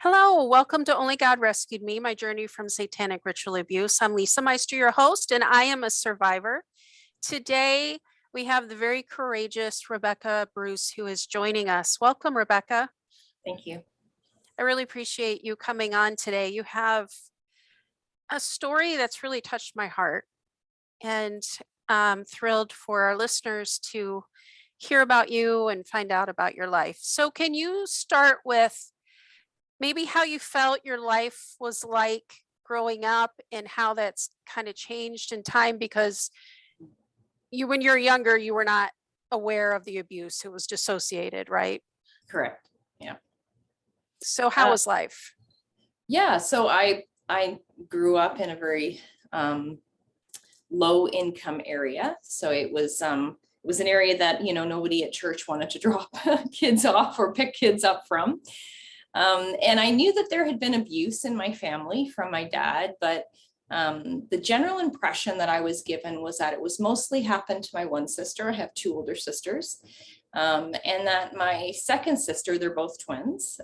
Hello, welcome to Only God Rescued Me, my journey from satanic ritual abuse. I'm Lisa Meister, your host, and I am a survivor. Today, we have the very courageous Rebecca Bruce who is joining us. Welcome, Rebecca. Thank you. I really appreciate you coming on today. You have a story that's really touched my heart, and I'm thrilled for our listeners to hear about you and find out about your life. So, can you start with maybe how you felt your life was like growing up and how that's kind of changed in time? Because when you're younger, you were not aware of the abuse. It was dissociated, right? Correct. Yeah. So how was life? Yeah. So I grew up in a very low income area. So it was an area that, nobody at church wanted to drop kids off or pick kids up from. And I knew that there had been abuse in my family from my dad, but the general impression that I was given was that it was mostly happened to my one sister. I have two older sisters. And that my second sister, they're both twins,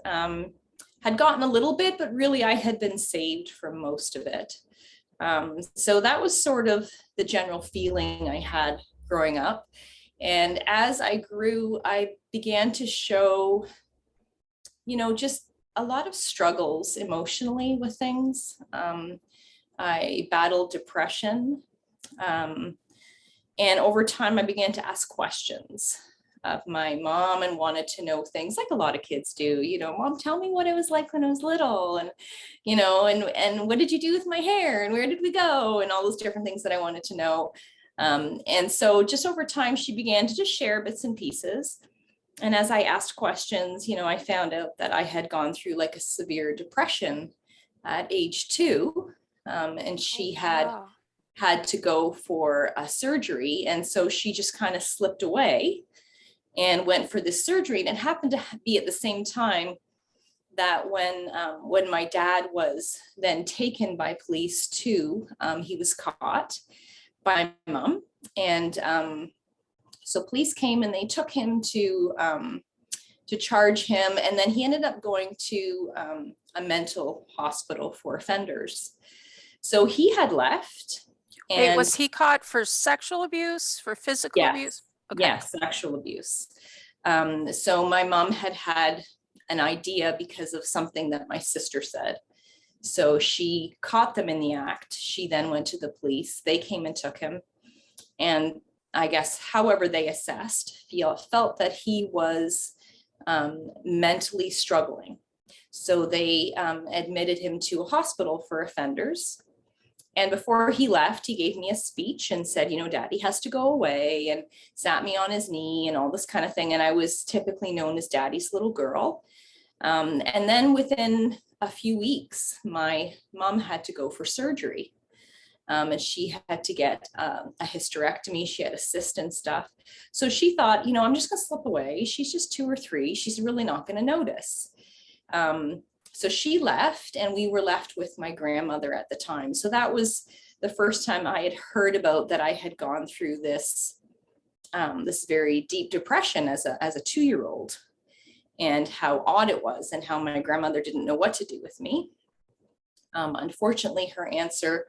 had gotten a little bit, but really I had been saved from most of it. So that was sort of the general feeling I had growing up. And as I grew, I began to show just a lot of struggles emotionally with things. I battled depression. And over time, I began to ask questions of my mom and wanted to know things like a lot of kids do. Mom, tell me what it was like when I was little. And, and what did you do with my hair? And where did we go? And all those different things that I wanted to know. And so just over time, she began to just share bits and pieces. And as I asked questions, I found out that I had gone through like a severe depression at age 2. And she had to go for a surgery. And so she just kind of slipped away and went for this surgery. And it happened to be at the same time that when my dad was then taken by police too, he was caught by my mom. And so police came and they took him to charge him. And then he ended up going to a mental hospital for offenders. So he had left. And wait, was he caught for sexual abuse, for physical abuse? Okay. Yes, sexual abuse. So my mom had an idea because of something that my sister said. So she caught them in the act. She then went to the police. They came and took him. And I guess, however they assessed, felt that he was mentally struggling. So they admitted him to a hospital for offenders. And before he left, he gave me a speech and said, Daddy has to go away, and sat me on his knee and all this kind of thing. And I was typically known as Daddy's little girl. And then within a few weeks, my mom had to go for surgery. And she had to get a hysterectomy. She had a cyst and stuff. So she thought, I'm just going to slip away. She's just 2 or 3. She's really not going to notice. So she left, and we were left with my grandmother at the time. So that was the first time I had heard about that I had gone through this very deep depression as a 2-year-old, and how odd it was, and how my grandmother didn't know what to do with me. Unfortunately, her answer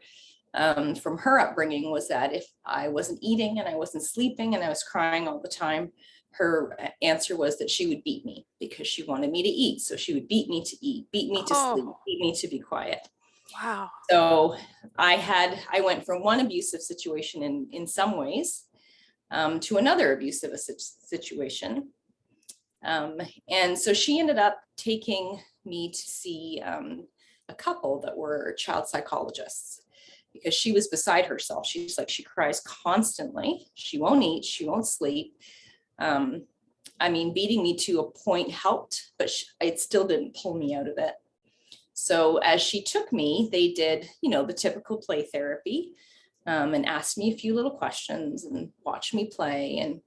from her upbringing was that if I wasn't eating and I wasn't sleeping and I was crying all the time, her answer was that she would beat me because she wanted me to eat. So she would beat me to eat, beat me to sleep, beat me to be quiet. Wow. So I went from one abusive situation in some ways to another abusive situation. And so she ended up taking me to see a couple that were child psychologists, because she was beside herself. She's like, she cries constantly. She won't eat. She won't sleep. Beating me to a point helped, but it still didn't pull me out of it. So as she took me, they did, the typical play therapy, and asked me a few little questions and watched me play. And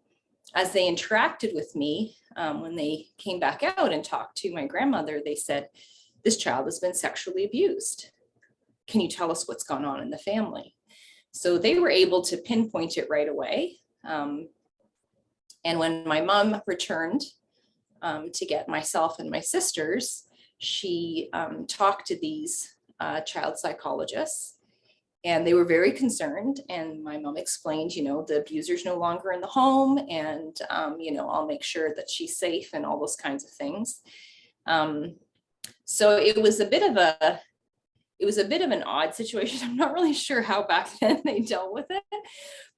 as they interacted with me, when they came back out and talked to my grandmother, they said, this child has been sexually abused. Can you tell us what's gone on in the family? So they were able to pinpoint it right away. And when my mom returned to get myself and my sisters, she talked to these child psychologists, and they were very concerned. And my mom explained, the abuser's no longer in the home, and, I'll make sure that she's safe and all those kinds of things. So it was a bit of an odd situation. I'm not really sure how back then they dealt with it,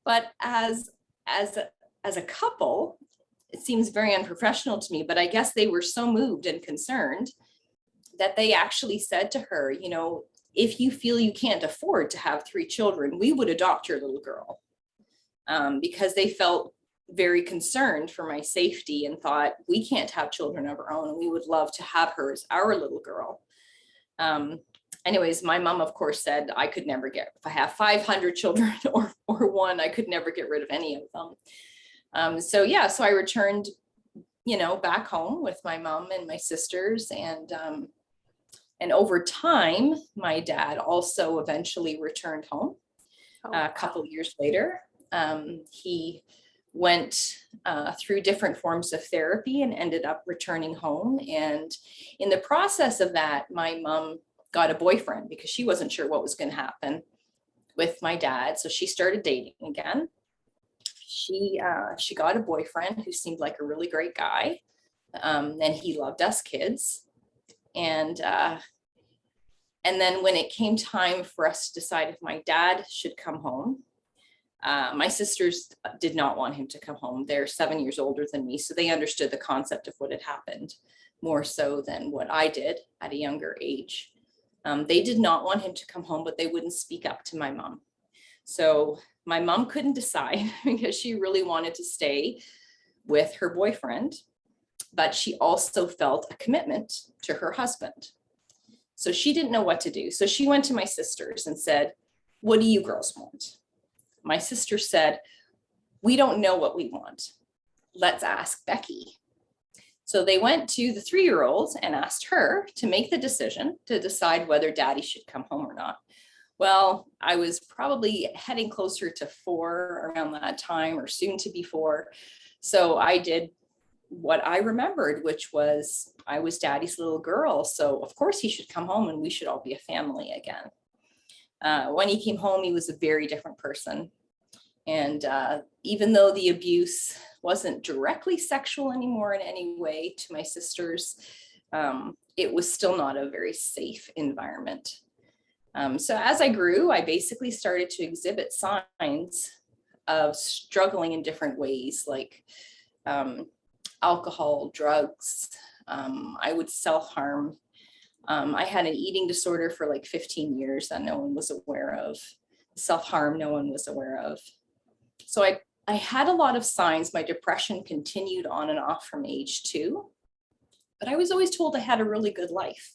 but as a couple, it seems very unprofessional to me, but I guess they were so moved and concerned that they actually said to her, if you feel you can't afford to have 3 children, we would adopt your little girl, because they felt very concerned for my safety and thought, we can't have children of our own, and we would love to have her as our little girl. Anyways, my mom, of course, said I could never if I have 500 children or 1, I could never get rid of any of them. So I returned, back home with my mom and my sisters, and over time, my dad also eventually returned home. A couple years later. He went through different forms of therapy and ended up returning home. And in the process of that, my mom got a boyfriend because she wasn't sure what was going to happen with my dad. So she started dating again. She got a boyfriend who seemed like a really great guy. And he loved us kids. And then when it came time for us to decide if my dad should come home, my sisters did not want him to come home. They're 7 years older than me, so they understood the concept of what had happened more so than what I did at a younger age. They did not want him to come home, but they wouldn't speak up to my mom. So my mom couldn't decide because she really wanted to stay with her boyfriend, but she also felt a commitment to her husband. So she didn't know what to do. So she went to my sisters and said, what do you girls want? My sister said, we don't know what we want. Let's ask Becky. So they went to the 3-year-old and asked her to make the decision to decide whether daddy should come home or not. Well, I was probably heading closer to 4 around that time, or soon to be 4. So I did what I remembered, which was I was daddy's little girl. So of course he should come home and we should all be a family again. When he came home, he was a very different person. And even though the abuse wasn't directly sexual anymore in any way to my sisters, it was still not a very safe environment. So as I grew, I basically started to exhibit signs of struggling in different ways, like alcohol, drugs. I would self-harm. I had an eating disorder for like 15 years that no one was aware of. Self-harm, no one was aware of. So I had a lot of signs. My depression continued on and off from age 2, but I was always told I had a really good life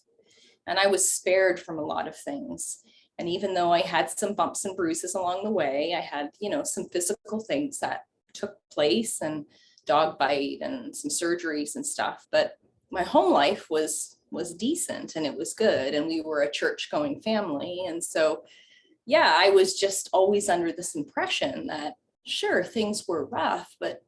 and I was spared from a lot of things. And even though I had some bumps and bruises along the way, I had, some physical things that took place and dog bite and some surgeries and stuff, but my home life was decent and it was good. And we were a church going family. And so, I was just always under this impression that sure, things were rough, but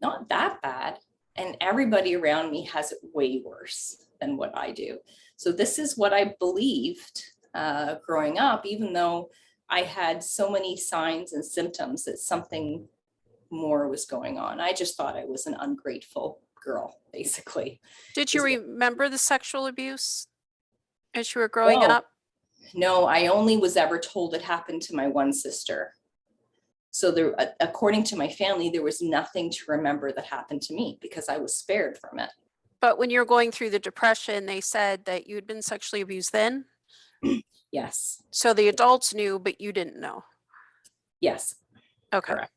not that bad. And everybody around me has it way worse than what I do. So this is what I believed growing up, even though I had so many signs and symptoms that something more was going on. I just thought I was an ungrateful girl, basically. Did you remember the sexual abuse as you were growing up? No, I only was ever told it happened to my one sister. So there, according to my family, there was nothing to remember that happened to me because I was spared from it. But when you're going through the depression, they said that you'd been sexually abused then? Yes. So the adults knew, but you didn't know? Yes. Okay. Correct.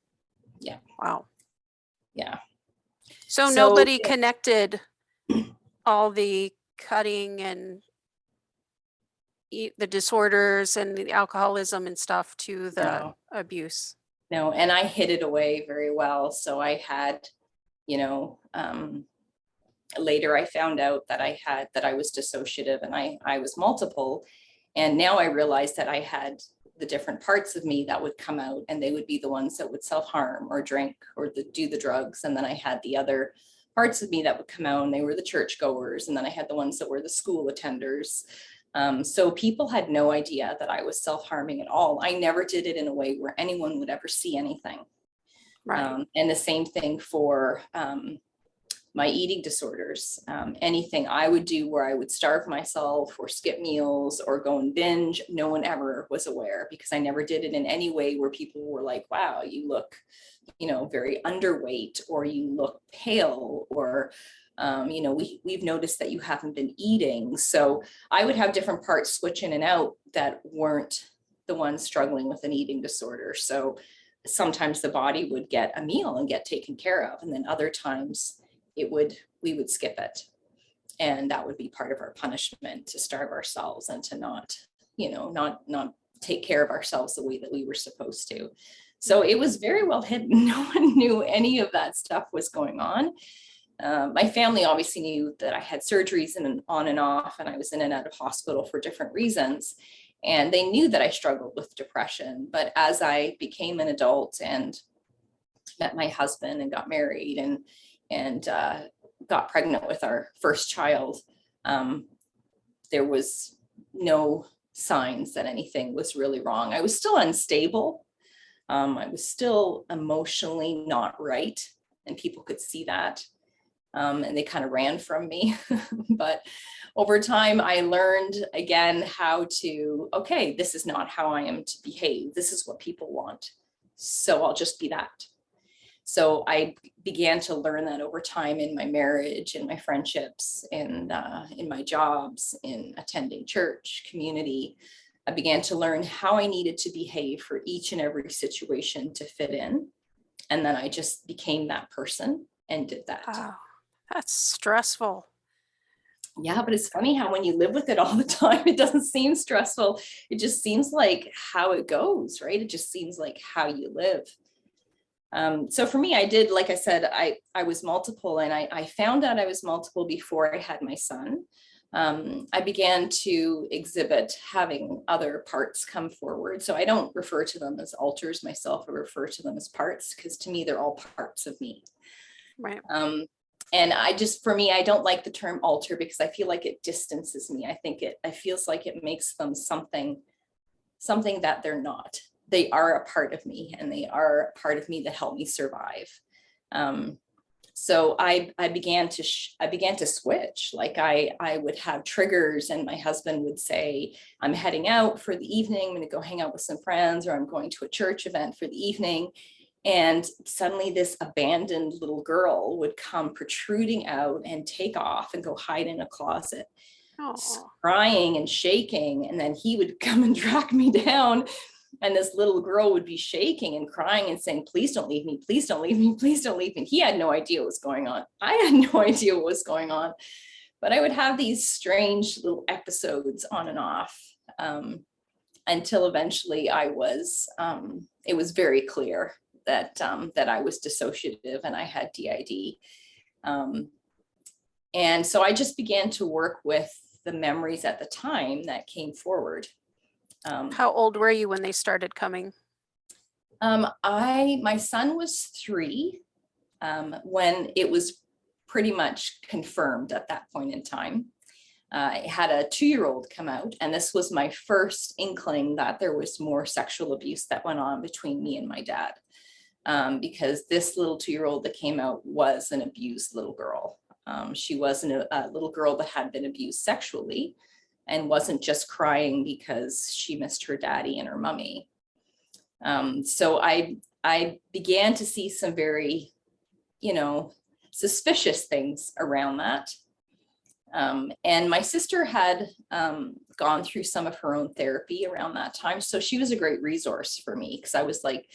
Yeah. Wow. Yeah. So nobody connected all the cutting and the disorders and the alcoholism and stuff to the abuse? No, and I hid it away very well. So I had, later I found out that I was dissociative and I was multiple. And now I realized that I had the different parts of me that would come out, and they would be the ones that would self-harm or drink or do the drugs. And then I had the other parts of me that would come out, and they were the churchgoers. And then I had the ones that were the school attenders. So people had no idea that I was self-harming at all. I never did it in a way where anyone would ever see anything. Right. And the same thing for my eating disorders. Anything I would do where I would starve myself or skip meals or go and binge, no one ever was aware, because I never did it in any way where people were like, wow, you look, very underweight, or you look pale, or we've noticed that you haven't been eating. So I would have different parts switch in and out that weren't the ones struggling with an eating disorder. So sometimes the body would get a meal and get taken care of, and then other times we would skip it. And that would be part of our punishment, to starve ourselves and to not take care of ourselves the way that we were supposed to. So it was very well hidden. No one knew any of that stuff was going on. My family obviously knew that I had surgeries and on and off, and I was in and out of hospital for different reasons. And they knew that I struggled with depression. But as I became an adult and met my husband and got married and got pregnant with our first child, there was no signs that anything was really wrong. I was still unstable. I was still emotionally not right, and people could see that. And they kind of ran from me. But over time, I learned again how to, okay, this is not how I am to behave. This is what people want. So I'll just be that. So I began to learn that over time in my marriage, in my friendships, in my jobs, in attending church, community. I began to learn how I needed to behave for each and every situation to fit in. And then I just became that person and did that. Wow. That's stressful. Yeah, but it's funny how when you live with it all the time, it doesn't seem stressful. It just seems like how it goes, right? It just seems like how you live. So for me, I did, like I said, I was multiple, and I found out I was multiple before I had my son. I began to exhibit having other parts come forward. So I don't refer to them as alters myself. I refer to them as parts, because to me, they're all parts of me. Right. And for me, I don't like the term alter, because I feel like it distances me. I think it feels like it makes them something that they're not. They are a part of me, and they are a part of me that help me survive. So I began to switch. Like I would have triggers, and my husband would say, I'm heading out for the evening. I'm going to go hang out with some friends, or I'm going to a church event for the evening. And suddenly this abandoned little girl would come protruding out and take off and go hide in a closet, Oh, crying and shaking. And then he would come and drag me down. And this little girl would be shaking and crying and saying, please don't leave me. Please don't leave me. Please don't leave me. He had no idea what was going on. I had no idea what was going on. But I would have these strange little episodes on and off, until eventually it was very clear that I was dissociative and I had DID. And so I just began to work with the memories at the time that came forward. how old were you when they started coming? My son was 3 when it was pretty much confirmed at that point in time. I had a 2-year-old come out, and this was my first inkling that there was more sexual abuse that went on between me and my dad. Because this little 2-year-old that came out was an abused little girl. She wasn't a little girl that had been abused sexually, and wasn't just crying because she missed her daddy and her mommy. So I began to see some very, suspicious things around that. And my sister had gone through some of her own therapy around that time. So she was a great resource for me, because I was like,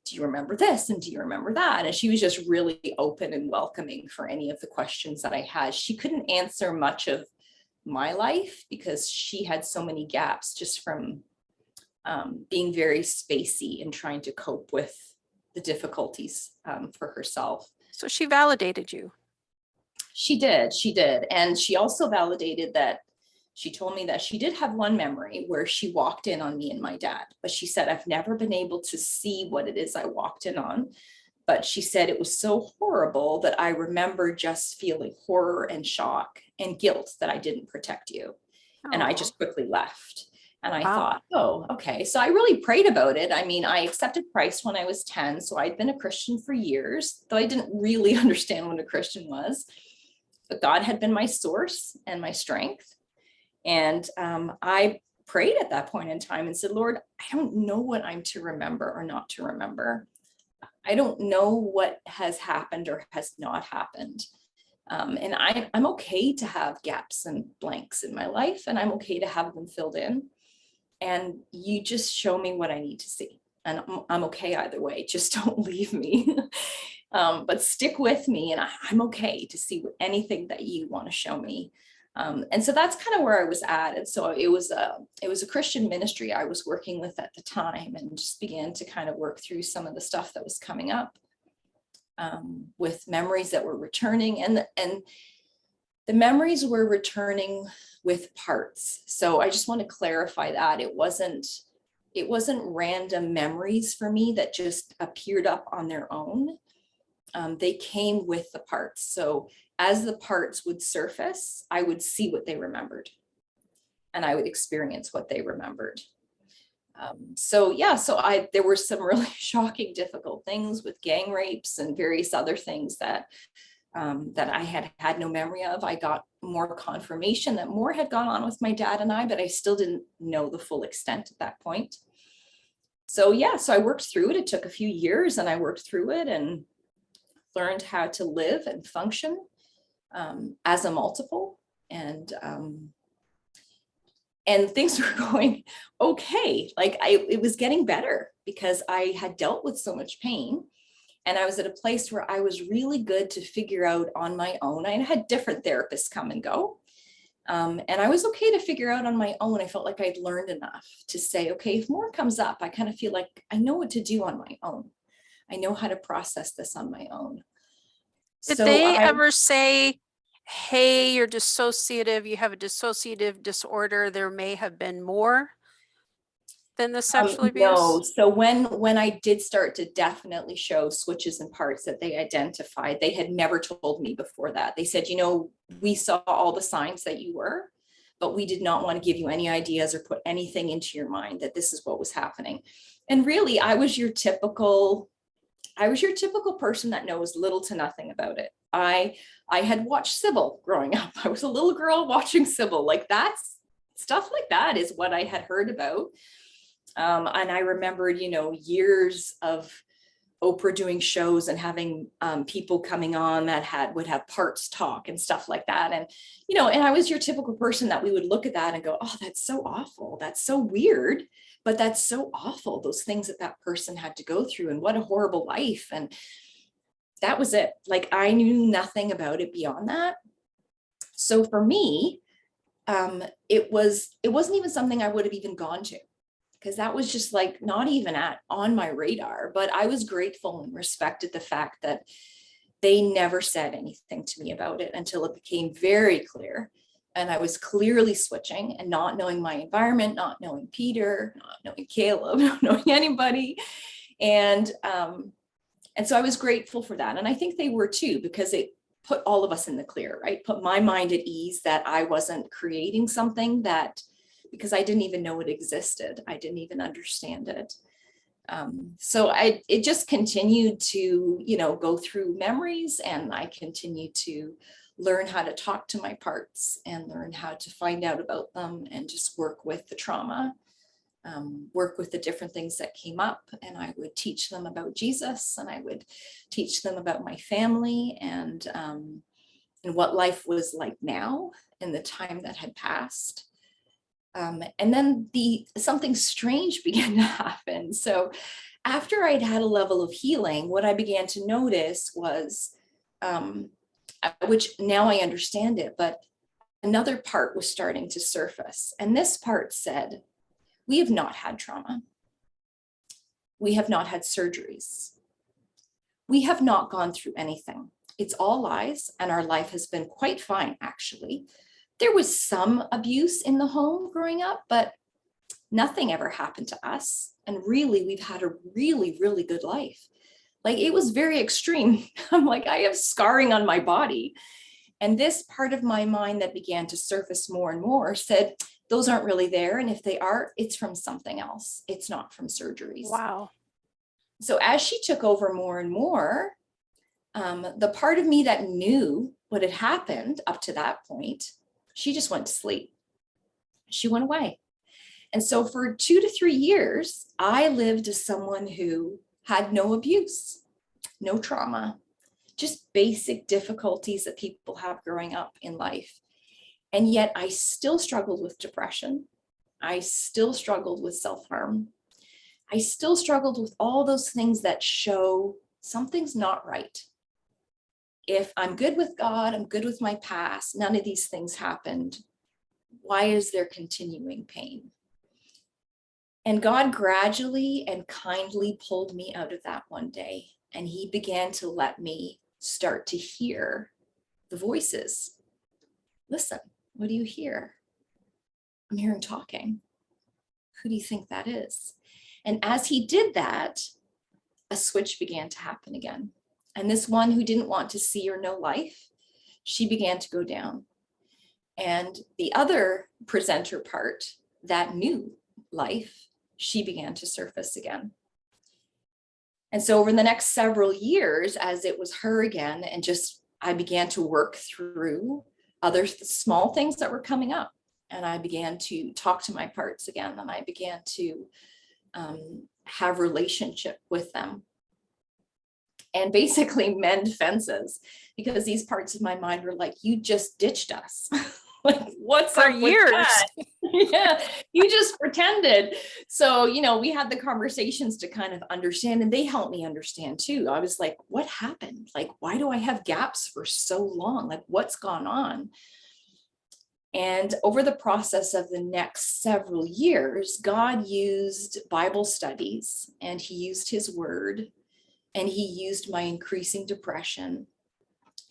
do you remember this? And do you remember that? And she was just really open and welcoming for any of the questions that I had. She couldn't answer much of my life, because she had so many gaps just from being very spacey and trying to cope with the difficulties for herself. So she validated you. She did. And she also validated that. She told me that she did have one memory where she walked in on me and my dad, but she said, I've never been able to see what it is I walked in on, But she said it was so horrible that I remember just feeling horror and shock and guilt that I didn't protect you. And I Oh, just quickly left. And I wow. thought, oh, okay. So I really prayed about it. I mean, I accepted Christ when I was 10. So I'd been a Christian for years, though I didn't really understand what a Christian was. But God had been my source and my strength. And I prayed at that point in time and said, Lord, I don't know what I'm to remember or not to remember. I don't know what has happened or has not happened. And I'm okay to have gaps and blanks in my life, and I'm okay to have them filled in. And you just show me what I need to see. And I'm okay either way. Just don't leave me. But stick with me, and I'm okay to see anything that you want to show me. And so that's kind of where I was at. And so it was a Christian ministry I was working with at the time, and just began to kind of work through some of the stuff that was coming up, with memories that were returning, and the memories were returning with parts. So I just want to clarify that it wasn't random memories for me that just appeared up on their own. They came with the parts. So as the parts would surface, I would see what they remembered, and I would experience what they remembered. So there were some really shocking, difficult things with gang rapes and various other things that I had no memory of. I got more confirmation that more had gone on with my dad and I, but I still didn't know the full extent at that point. So I worked through it. It took a few years, and I worked through it and learned how to live and function as a multiple, and things were going okay. Like it was getting better because I had dealt with so much pain, and I was at a place where I was really good to figure out on my own. I had different therapists come and go, and I was okay to figure out on my own. I felt like I'd learned enough to say, okay, if more comes up, I kind of feel like I know what to do on my own. I know how to process this on my own. Did So they ever say, hey, you're dissociative, you have a dissociative disorder, there may have been more than the sexual no. abuse? So when I did start to definitely show switches and parts that they identified, they had never told me before that. They said, we saw all the signs that you were, but we did not want to give you any ideas or put anything into your mind that this is what was happening. And really, I was your typical person that knows little to nothing about it. I had watched Sybil growing up. I was a little girl watching Sybil. Like that's stuff like that is what I had heard about. And I remembered, years of Oprah doing shows and having people coming on that would have parts talk and stuff like that. And, and I was your typical person that we would look at that and go, oh, that's so awful. That's so weird, but that's so awful. Those things that person had to go through, and what a horrible life. And that was it. Like I knew nothing about it beyond that. So for me, it wasn't even something I would have even gone to, because that was just like not even on my radar. But I was grateful and respected the fact that they never said anything to me about it until it became very clear. And I was clearly switching and not knowing my environment, not knowing Peter, not knowing Caleb, not knowing anybody. And so I was grateful for that. And I think they were too, because it put all of us in the clear, right? Put my mind at ease that I wasn't creating something because I didn't even know it existed. I didn't even understand it. So it just continued to, go through memories, and I continued to learn how to talk to my parts and learn how to find out about them and just work with the trauma, work with the different things that came up. And I would teach them about Jesus, and I would teach them about my family, and what life was like now in the time that had passed. And then something strange began to happen. So after I'd had a level of healing, what I began to notice was, which now I understand it, but another part was starting to surface. And this part said, we have not had trauma. We have not had surgeries. We have not gone through anything. It's all lies, and our life has been quite fine, actually. There was some abuse in the home growing up, but nothing ever happened to us. And really, we've had a really, really good life. Like it was very extreme. I'm like, I have scarring on my body. And this part of my mind that began to surface more and more said, those aren't really there. And if they are, it's from something else. It's not from surgeries. Wow. So as she took over more and more, the part of me that knew what had happened up to that point, she just went to sleep. She went away. And so for 2 to 3 years, I lived as someone who had no abuse, no trauma, just basic difficulties that people have growing up in life. And yet I still struggled with depression. I still struggled with self-harm. I still struggled with all those things that show something's not right. If I'm good with God, I'm good with my past, none of these things happened. Why is there continuing pain? And God gradually and kindly pulled me out of that one day. And he began to let me start to hear the voices. Listen, what do you hear? I'm hearing talking. Who do you think that is? And as he did that, a switch began to happen again. And this one who didn't want to see or know life, she began to go down. And the other presenter part that knew life, she began to surface again. And so over the next several years, as it was her again, and just I began to work through other small things that were coming up. And I began to talk to my parts again, and I began to have relationship with them. And basically mend fences, because these parts of my mind were like, you just ditched us. Like, what's For up with years. that? Yeah, you just pretended. So, we had the conversations to kind of understand, and they helped me understand too. I was like, what happened? Like, why do I have gaps for so long? Like, what's gone on? And over the process of the next several years, God used Bible studies, and he used his word, and he used my increasing depression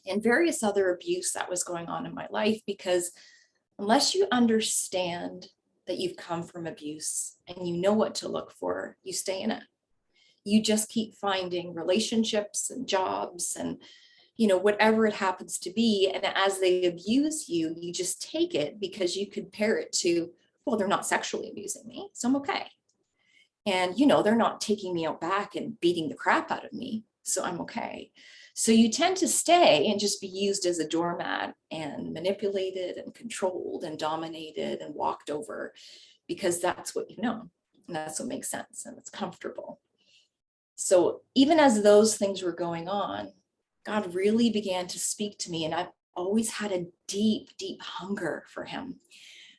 and various other abuse that was going on in my life, because unless you understand that you've come from abuse and you know what to look for, you stay in it. You just keep finding relationships and jobs and, whatever it happens to be. And as they abuse you, you just take it because you compare it to, well, they're not sexually abusing me, so I'm okay. And, they're not taking me out back and beating the crap out of me, so I'm okay. So you tend to stay and just be used as a doormat and manipulated and controlled and dominated and walked over, because that's what you know. And that's what makes sense and it's comfortable. So even as those things were going on, God really began to speak to me. And I've always had a deep, deep hunger for him.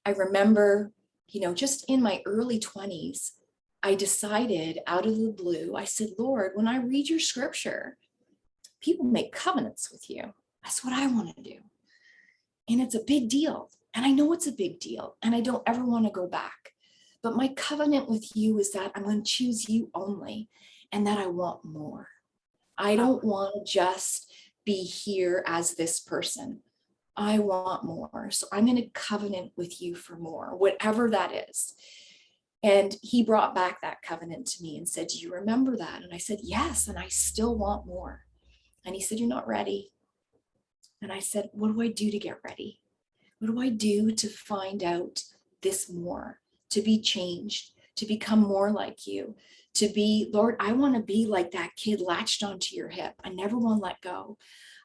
I remember, just in my early 20s, I decided out of the blue, I said, Lord, when I read your scripture, people make covenants with you. That's what I want to do. And it's a big deal. And I know it's a big deal. And I don't ever want to go back. But my covenant with you is that I'm going to choose you only, and that I want more. I don't want to just be here as this person. I want more. So I'm going to covenant with you for more, whatever that is. And he brought back that covenant to me and said, do you remember that? And I said, yes. And I still want more. And he said, you're not ready. And I said, what do I do to get ready? What do I do to find out this more, to be changed, to become more like you, to be, Lord, I want to be like that kid latched onto your hip. I never want to let go.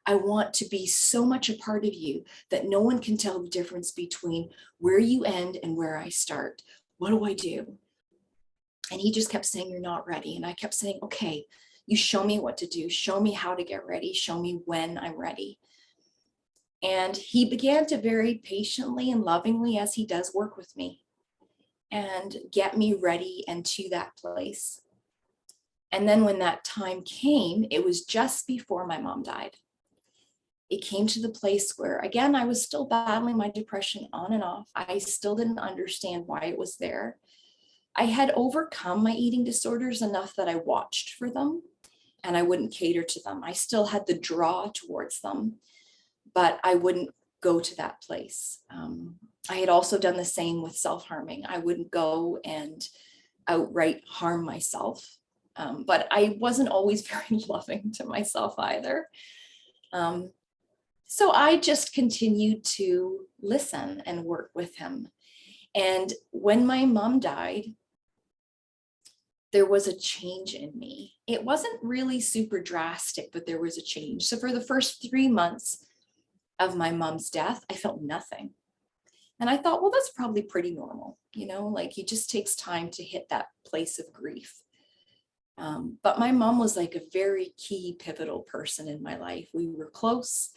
I want to be so much a part of you that no one can tell the difference between where you end and where I start. What do I do? And he just kept saying, you're not ready. And I kept saying, okay, you show me what to do. Show me how to get ready. Show me when I'm ready. And he began to very patiently and lovingly, as he does, work with me and get me ready and to that place. And then when that time came, it was just before my mom died. It came to the place where, again, I was still battling my depression on and off. I still didn't understand why it was there. I had overcome my eating disorders enough that I watched for them and I wouldn't cater to them. I still had the draw towards them, but I wouldn't go to that place. I had also done the same with self-harming. I wouldn't go and outright harm myself. But I wasn't always very loving to myself either. So I just continued to listen and work with him. And when my mom died, there was a change in me. It wasn't really super drastic, but there was a change. So for the first 3 months of my mom's death, I felt nothing. And I thought, well, that's probably pretty normal. Like it just takes time to hit that place of grief. But my mom was like a very key pivotal person in my life. We were close,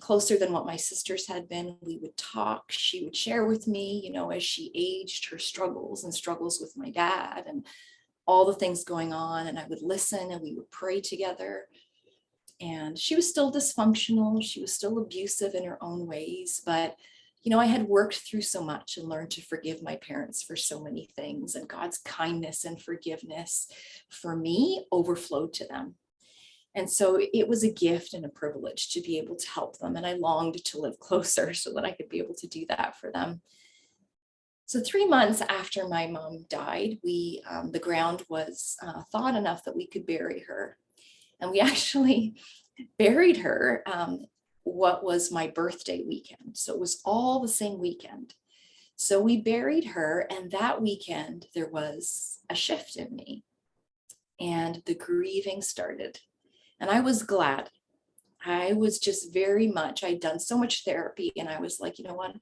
closer than what my sisters had been. We would talk. She would share with me, as she aged, her struggles with my dad and all the things going on. And I would listen and we would pray together. And she was still dysfunctional. She was still abusive in her own ways. But, I had worked through so much and learned to forgive my parents for so many things. And God's kindness and forgiveness for me overflowed to them. And so it was a gift and a privilege to be able to help them. And I longed to live closer so that I could be able to do that for them. So 3 months after my mom died, the ground was thawed enough that we could bury her. And we actually buried her what was my birthday weekend. So it was all the same weekend. So we buried her, and that weekend there was a shift in me and the grieving started. And I was glad. I was just very much, I'd done so much therapy, and I was like, you know what?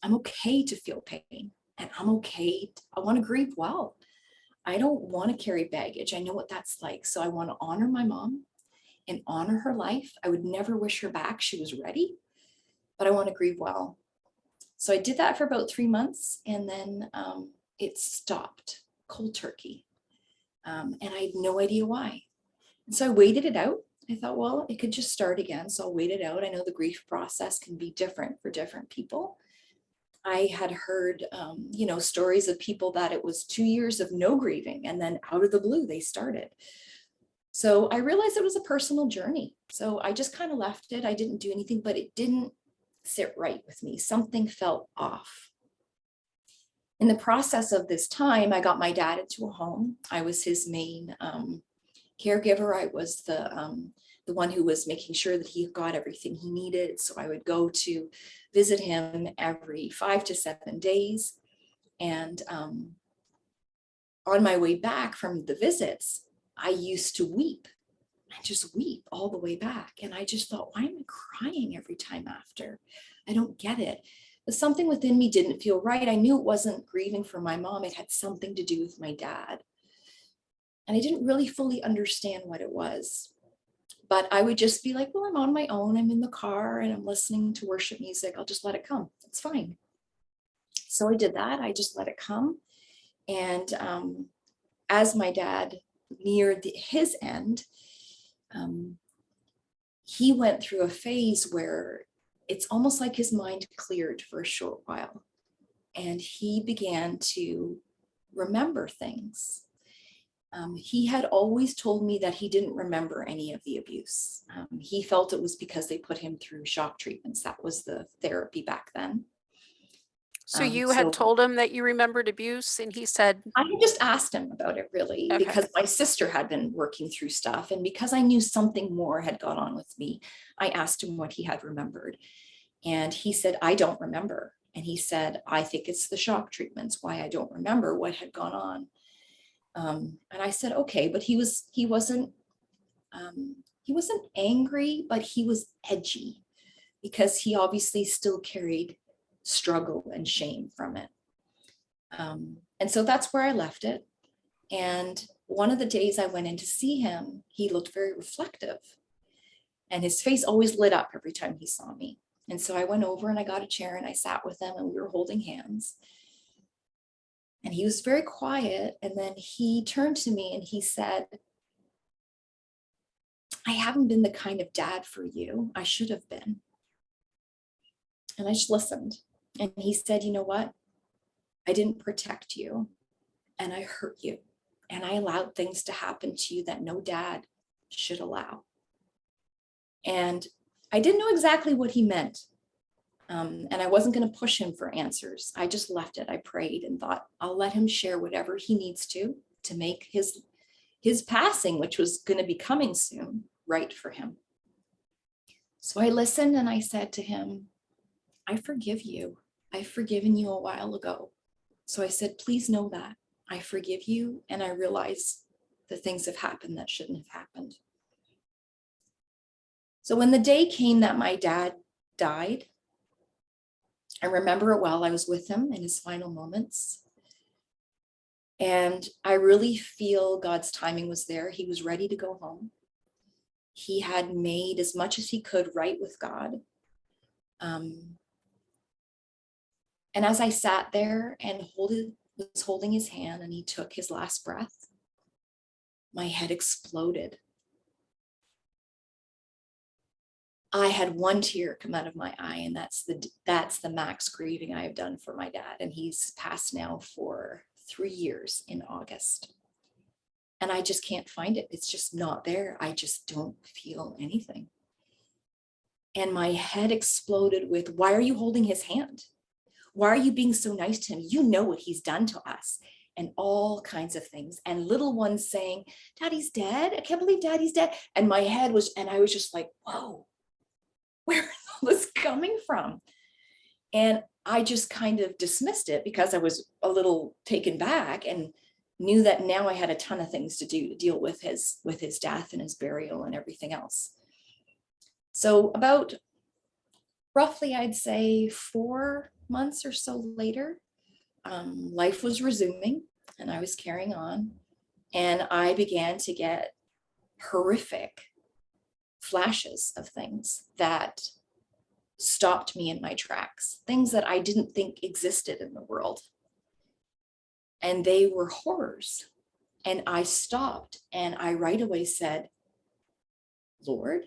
I'm okay to feel pain, and I'm okay. I want to grieve well. I don't want to carry baggage. I know what that's like. So I want to honor my mom and honor her life. I would never wish her back. She was ready, but I want to grieve well. So I did that for about 3 months, and then it stopped cold turkey. And I had no idea why. And so I waited it out. I thought, well, it could just start again. So I'll wait it out. I know the grief process can be different for different people. I had heard, stories of people that it was 2 years of no grieving, and then out of the blue, they started. So I realized it was a personal journey. So I just kind of left it. I didn't do anything, but it didn't sit right with me. Something felt off. In the process of this time, I got my dad into a home. I was his main caregiver. I was the one who was making sure that he got everything he needed. So I would go to visit him every 5 to 7 days. And on my way back from the visits, I used to weep. I just weep all the way back. And I just thought, why am I crying every time after? I don't get it. But something within me didn't feel right. I knew it wasn't grieving for my mom. It had something to do with my dad. And I didn't really fully understand what it was. But I would just be like, well, I'm on my own. I'm in the car and I'm listening to worship music. I'll just let it come. It's fine. So I did that. I just let it come. And as my dad neared his end, he went through a phase where it's almost like his mind cleared for a short while. And he began to remember things. He had always told me that he didn't remember any of the abuse. He felt it was because they put him through shock treatments. That was the therapy back then. So you had told him that you remembered abuse, and he said, I just asked him about it, really, okay, because my sister had been working through stuff. And because I knew something more had gone on with me, I asked him what he had remembered. And he said, I don't remember. And he said, I think it's the shock treatments, why I don't remember what had gone on. And I said, okay, but he wasn't angry, but he was edgy because he obviously still carried struggle and shame from it. And so that's where I left it. And one of the days I went in to see him, he looked very reflective and his face always lit up every time he saw me. And so I went over and I got a chair and I sat with him and we were holding hands. And he was very quiet. And then he turned to me and he said, I haven't been the kind of dad for you I should have been. And I just listened. And he said, you know what? I didn't protect you and I hurt you. And I allowed things to happen to you that no dad should allow. And I didn't know exactly what he meant. And I wasn't going to push him for answers. I just left it. I prayed and thought, I'll let him share whatever he needs to make his his passing, which was going to be coming soon, right for him. So I listened and I said to him, I forgive you. I've forgiven you a while ago. So I said, please know that I forgive you. And I realize the things have happened that shouldn't have happened. So when the day came that my dad died, I remember it well. I was with him in his final moments. And I really feel God's timing was there. He was ready to go home. He had made as much as he could right with God. And as I sat there and was holding his hand and he took his last breath, my head exploded. I had one tear come out of my eye, and that's the max grieving I have done for my dad. And he's passed now for 3 years in August. And I just can't find it. It's just not there. I just don't feel anything. And my head exploded with, why are you holding his hand? Why are you being so nice to him? You know what he's done to us, and all kinds of things. And little ones saying, Daddy's dead. I can't believe Daddy's dead. And I was just like, whoa, where is all this coming from? And I just kind of dismissed it because I was a little taken back and knew that now I had a ton of things to do to deal with his death and his burial and everything else. So about roughly, I'd say 4 months or so later, life was resuming and I was carrying on, and I began to get horrific flashes of things that stopped me in my tracks, things that I didn't think existed in the world. And they were horrors. And I stopped and I right away said, Lord,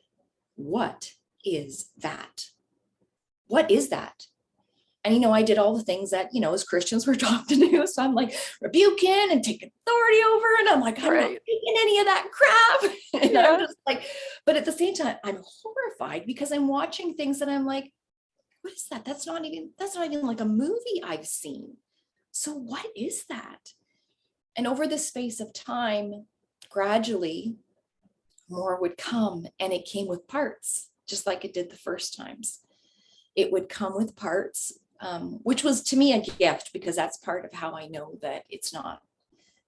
what is that? What is that? And, I did all the things that, as Christians we're taught to do. So I'm like rebuking and taking authority over. And I'm like, I'm not taking any of that crap. And I'm just like, but at the same time, I'm horrified because I'm watching things that I'm like, what is that? That's not even like a movie I've seen. So what is that? And over the space of time, gradually more would come, and it came with parts, just like it did the first times. It would come with parts, which was to me a gift, because that's part of how I know that it's not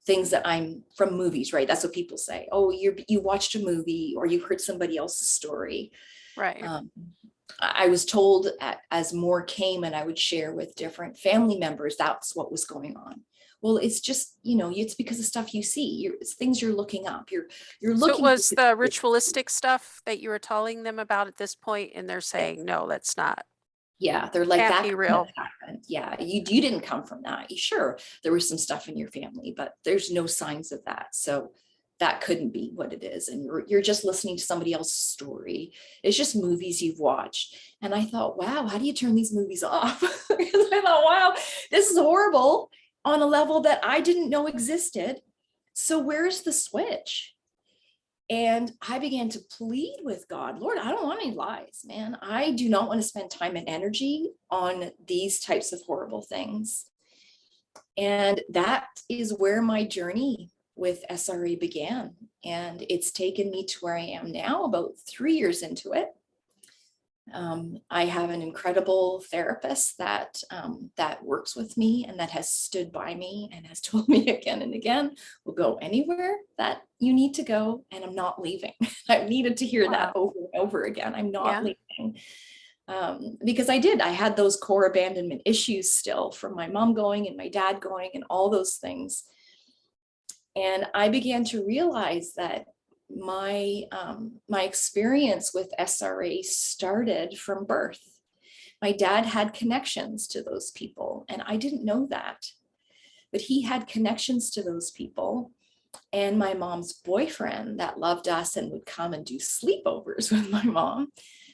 things that I'm from movies, right? That's what people say. Oh, you watched a movie or you heard somebody else's story. Right. I was told as more came and I would share with different family members, that's what was going on. Well, it's just, it's because of stuff you see. It's things you're looking up. You're looking. So it was the ritualistic stuff that you were telling them about at this point, and they're saying, no, that's not. Yeah, they're like, that Can't be real. happened. Yeah, you didn't come from that. Sure, there was some stuff in your family, but there's no signs of that. So that couldn't be what it is. And you're just listening to somebody else's story. It's just movies you've watched. And I thought, wow, how do you turn these movies off? Because I thought, wow, this is horrible on a level that I didn't know existed. So where's the switch? And I began to plead with God, Lord, I don't want any lies, man. I do not want to spend time and energy on these types of horrible things. And that is where my journey with SRA began. And it's taken me to where I am now, about 3 years into it. I have an incredible therapist that works with me and that has stood by me and has told me again and again, we'll go anywhere that you need to go, and I'm not leaving. I've needed to hear that over and over again. I'm not leaving. Because I had those core abandonment issues still from my mom going and my dad going and all those things. And I began to realize that my experience with SRA started from birth. My dad had connections to those people, and I didn't know that, but he had connections to those people. And my mom's boyfriend that loved us and would come and do sleepovers with my mom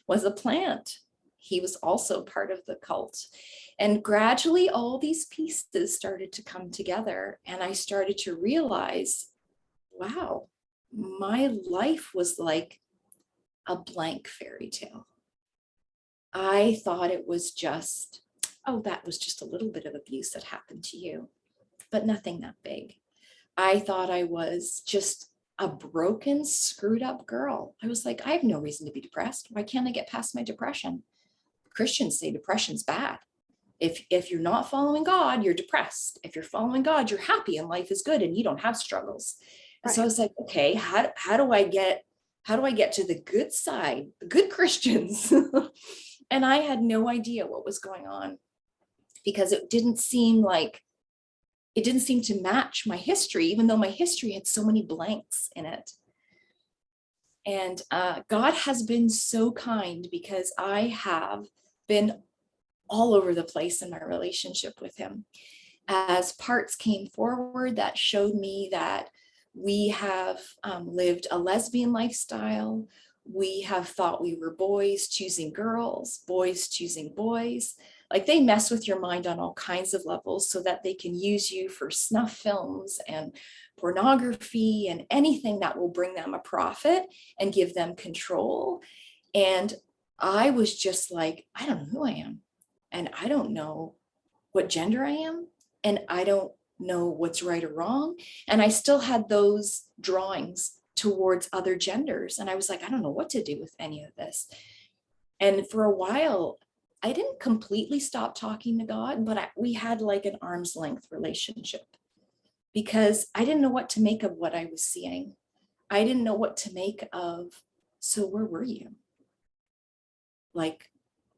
was a plant. He was also part of the cult. And gradually all these pieces started to come together, and I started to realize, wow, my life was like a blank fairy tale. I thought it was just, that was just a little bit of abuse that happened to you, but nothing that big. I thought I was just a broken, screwed up girl. I was like, I have no reason to be depressed. Why can't I get past my depression? Christians say depression's bad. If you're not following God, you're depressed. If you're following God, you're happy and life is good and you don't have struggles. And so I was like, okay, how do I get to the good side, the good Christians? And I had no idea what was going on, because it didn't seem to match my history, even though my history had so many blanks in it. And God has been so kind, because I have been all over the place in my relationship with him. As parts came forward that showed me that we have lived a lesbian lifestyle. We have thought we were boys choosing girls, boys choosing boys. Like, they mess with your mind on all kinds of levels so that they can use you for snuff films and pornography and anything that will bring them a profit and give them control. And I was just like, I don't know who I am. And I don't know what gender I am. And I don't know what's right or wrong. And I still had those drawings towards other genders. And I was like, I don't know what to do with any of this. And for a while, I didn't completely stop talking to God, but we had like an arm's length relationship, because I didn't know what to make of what I was seeing. I didn't know what to make of, so where were you? Like,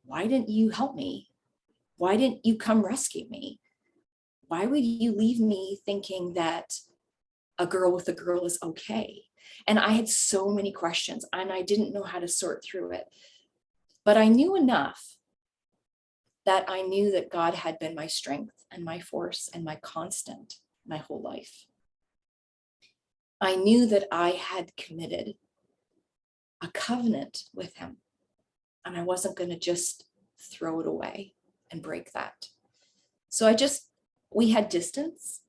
why didn't you help me? Why didn't you come rescue me? Why would you leave me thinking that a girl with a girl is okay? And I had so many questions and I didn't know how to sort through it. But I knew enough that I knew that God had been my strength and my force and my constant my whole life. I knew that I had committed a covenant with him, and I wasn't going to just throw it away and break that. So we had distance,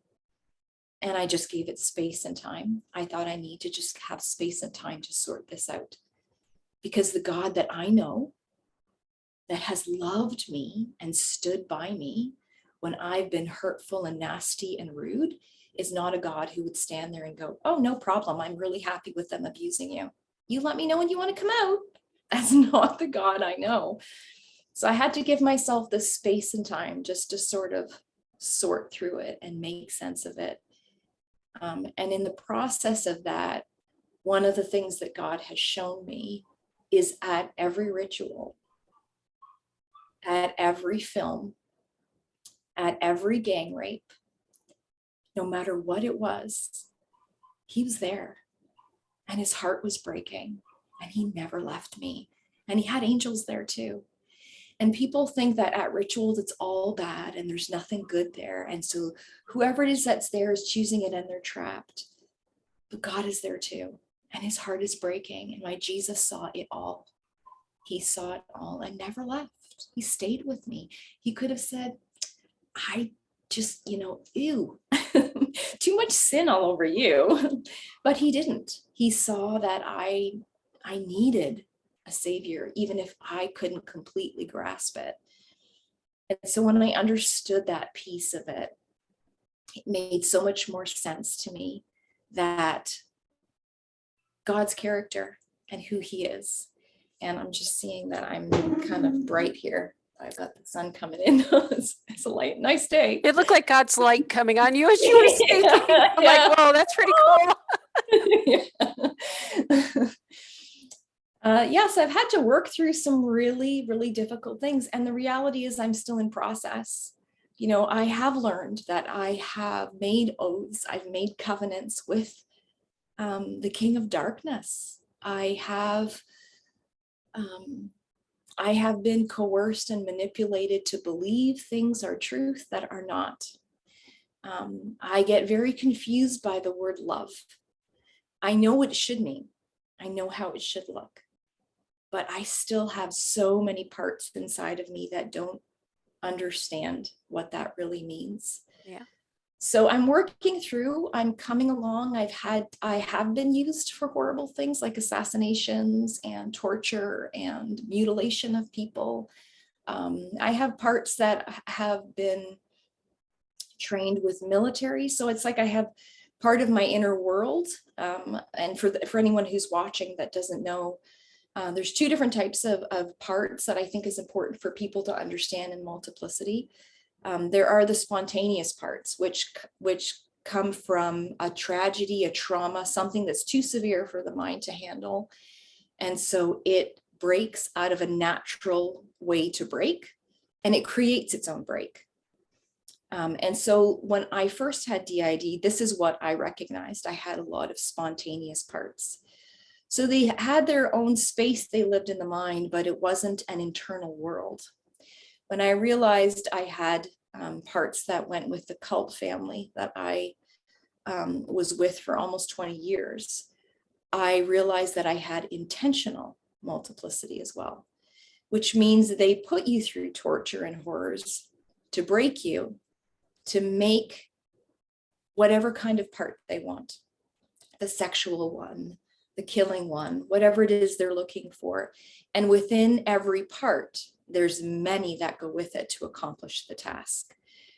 and I just gave it space and time. I thought I need to just have space and time to sort this out, because the God that I know, that has loved me and stood by me when I've been hurtful and nasty and rude, is not a God who would stand there and go, oh, no problem, I'm really happy with them abusing you. You let me know when you want to come out. That's not the God I know. So I had to give myself the space and time just to sort of sort through it and make sense of it. And in the process of that, one of the things that God has shown me is, at every ritual, at every film, at every gang rape, no matter what it was, he was there, and his heart was breaking, and he never left me. And he had angels there too. And people think that at rituals, it's all bad and there's nothing good there. And so whoever it is that's there is choosing it and they're trapped. But God is there too. And his heart is breaking. And my Jesus saw it all. He saw it all and never left. He stayed with me. He could have said, I just, ew, too much sin all over you. But he didn't. He saw that I needed a savior, even if I couldn't completely grasp it. And so when I understood that piece of it, it made so much more sense to me that God's character and who he is. And I'm just seeing that I'm kind of bright here. I've got the sun coming in. It's a nice day. It looked like God's light coming on you as you were speaking. I'm like, whoa, that's pretty cool. Yes, I've had to work through some really, really difficult things. And the reality is I'm still in process. I have learned that I have made oaths. I've made covenants with the King of Darkness. I have been coerced and manipulated to believe things are truth that are not. I get very confused by the word love. I know what it should mean. I know how it should look. But I still have so many parts inside of me that don't understand what that really means. Yeah. So I'm working through, I'm coming along. I have been used for horrible things like assassinations and torture and mutilation of people. I have parts that have been trained with military. So it's like I have part of my inner world. And for anyone who's watching that doesn't know, there's two different types of parts that I think is important for people to understand in multiplicity. There are the spontaneous parts, which come from a tragedy, a trauma, something that's too severe for the mind to handle. And so it breaks out of a natural way to break, and it creates its own break. And so when I first had DID, this is what I recognized. I had a lot of spontaneous parts. So they had their own space they lived in the mind, but it wasn't an internal world. When I realized I had parts that went with the cult family that I was with for almost 20 years, I realized that I had intentional multiplicity as well, which means they put you through torture and horrors to break you, to make whatever kind of part they want, the sexual one, the killing one, whatever it is they're looking for. And within every part, there's many that go with it to accomplish the task.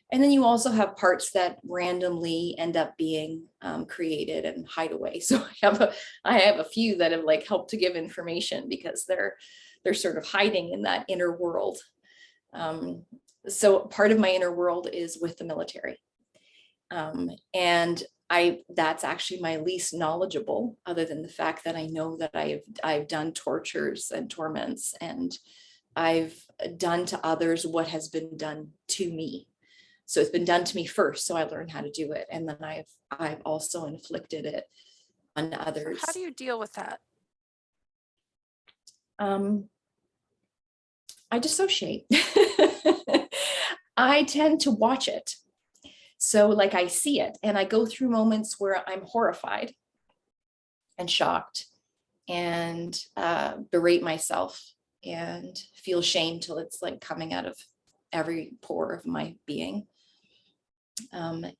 And then you also have parts that randomly end up being created and hide away. So I have a few that have like helped to give information because they're sort of hiding in that inner world. So part of my inner world is with the military. And that's actually my least knowledgeable, other than the fact that I know that I've done tortures and torments, and I've done to others what has been done to me. So it's been done to me first, so I learned how to do it, and then I've also inflicted it on others. How do you deal with that? I dissociate. I tend to watch it. So like I see it, and I go through moments where I'm horrified and shocked and berate myself and feel shame till it's like coming out of every pore of my being.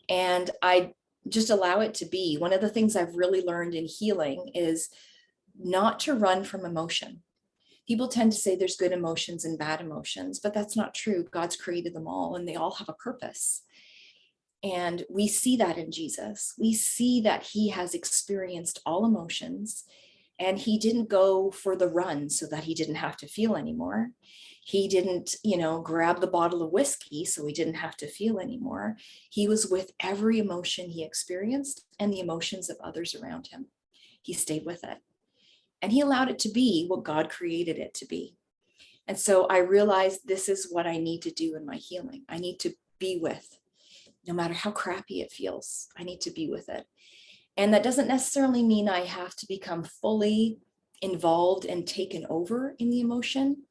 And I just allow it to be. One of the things I've really learned in healing is not to run from emotion. People tend to say there's good emotions and bad emotions, but that's not true. God's created them all, and they all have a purpose. And we see that in Jesus. We see that he has experienced all emotions, and he didn't go for the run so that he didn't have to feel anymore. He didn't, grab the bottle of whiskey so he didn't have to feel anymore. He was with every emotion he experienced and the emotions of others around him. He stayed with it, and he allowed it to be what God created it to be. And so I realized this is what I need to do in my healing. I need to be with, no matter how crappy it feels, I need to be with it. And that doesn't necessarily mean I have to become fully involved and taken over in the emotion.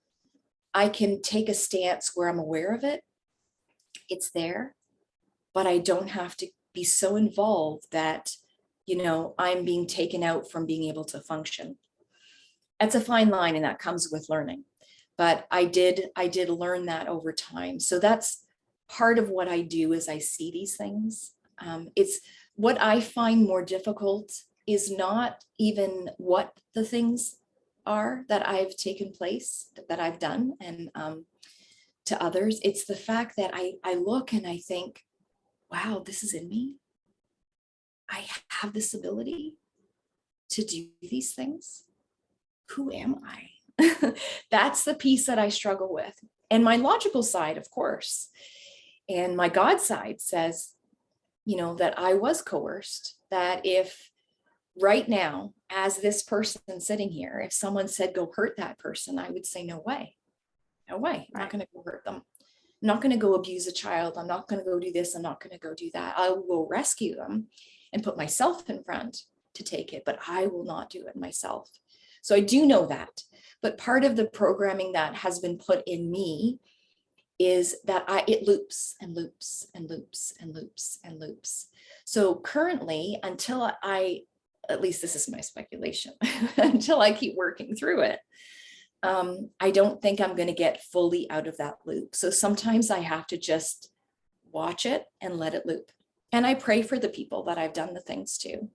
I can take a stance where I'm aware of it. It's there, but I don't have to be so involved that, I'm being taken out from being able to function. That's a fine line, and that comes with learning. But I did learn that over time. So that's part of what I do is I see these things. It's what I find more difficult is not even what the things are that I've taken place, that I've done, and to others. It's the fact that I look and I think, wow, this is in me. I have this ability to do these things. Who am I? That's the piece that I struggle with. And my logical side, of course, and my God side says, that I was coerced, that if right now, as this person sitting here, if someone said, go hurt that person, I would say, no way, no way. I'm not going to go hurt them. I'm not going to go abuse a child. I'm not going to go do this. I'm not going to go do that. I will go rescue them and put myself in front to take it, but I will not do it myself. So I do know that. But part of the programming that has been put in me is that it loops and loops and loops and loops and loops. So currently, until at least this is my speculation, until I keep working through it, I don't think I'm going to get fully out of that loop. So sometimes I have to just watch it and let it loop. And I pray for the people that I've done the things to.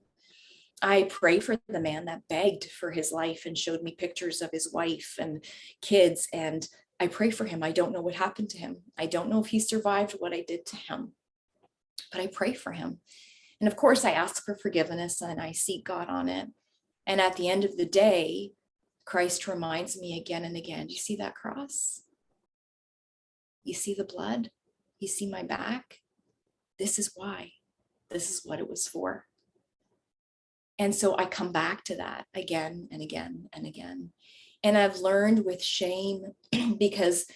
I pray for the man that begged for his life and showed me pictures of his wife and kids, and I pray for him. I don't know what happened to him. I don't know if he survived what I did to him, but I pray for him. And of course, I ask for forgiveness and I seek God on it. And at the end of the day, Christ reminds me again and again, do you see that cross? You see the blood? You see my back? This is why. This is what it was for. And so I come back to that again and again and again. And I've learned with shame because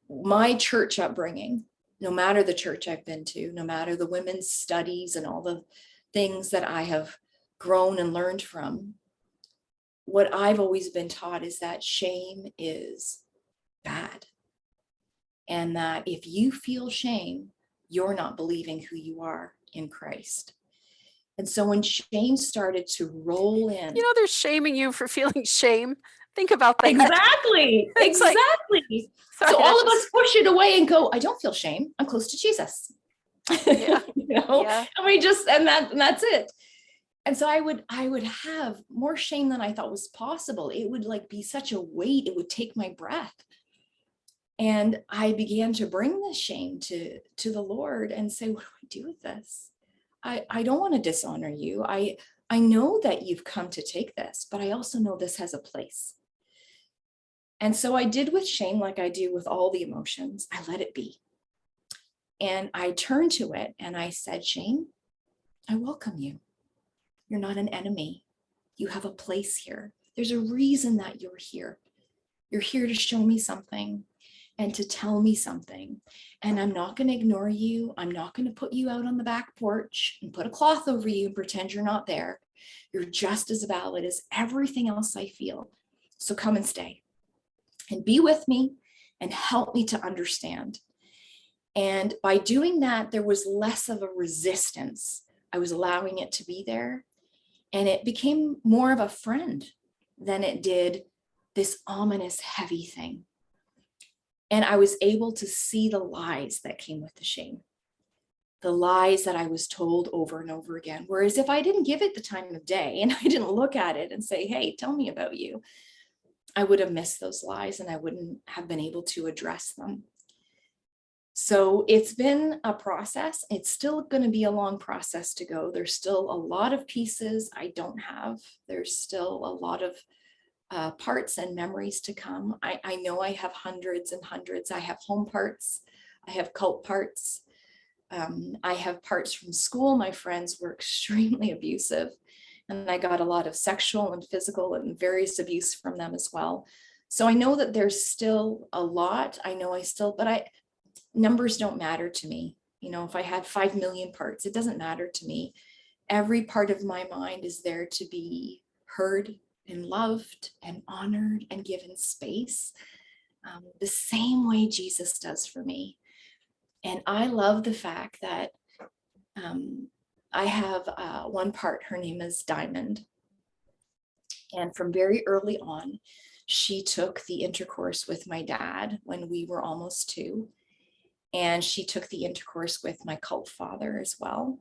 my church upbringing, no matter the church I've been to, no matter the women's studies and all the things that I have grown and learned from, what I've always been taught is that shame is bad. And that if you feel shame, you're not believing who you are in Christ. And so when shame started to roll in. They're shaming you for feeling shame. Think about that. Exactly. It's like, Exactly. sorry, So that all of just- us push it away and go, I don't feel shame. I'm close to Jesus. Yeah. And we just, and that's it. And so I would have more shame than I thought was possible. It would like be such a weight, it would take my breath. And I began to bring this shame to the Lord and say, what do I do with this? I don't want to dishonor you. I know that you've come to take this, but I also know this has a place. And so I did with shame, like I do with all the emotions. I let it be. And I turned to it and I said, shame, I welcome you. You're not an enemy. You have a place here. There's a reason that you're here. You're here to show me something and to tell me something. And I'm not going to ignore you. I'm not going to put you out on the back porch and put a cloth over you and pretend you're not there. You're just as valid as everything else I feel. So come and stay and be with me and help me to understand. And by doing that, there was less of a resistance. I was allowing it to be there. And it became more of a friend than it did this ominous, heavy thing. And I was able to see the lies that came with the shame, the lies that I was told over and over again. Whereas if I didn't give it the time of day and I didn't look at it and say, hey, tell me about you, I would have missed those lies and I wouldn't have been able to address them. So it's been a process. It's still going to be a long process to go. There's still a lot of pieces I don't have. There's still a lot of parts and memories to come. I know I have hundreds and hundreds. I have home parts. I have cult parts. I have parts from school. My friends were extremely abusive, and I got a lot of sexual and physical and various abuse from them as well. So I know that there's still a lot. I know but numbers don't matter to me. If I had 5 million parts, it doesn't matter to me. Every part of my mind is there to be heard and loved and honored and given space, the same way Jesus does for me. And I love the fact that I have one part, her name is Diamond. And from very early on, she took the intercourse with my dad when we were almost 2. And she took the intercourse with my cult father as well.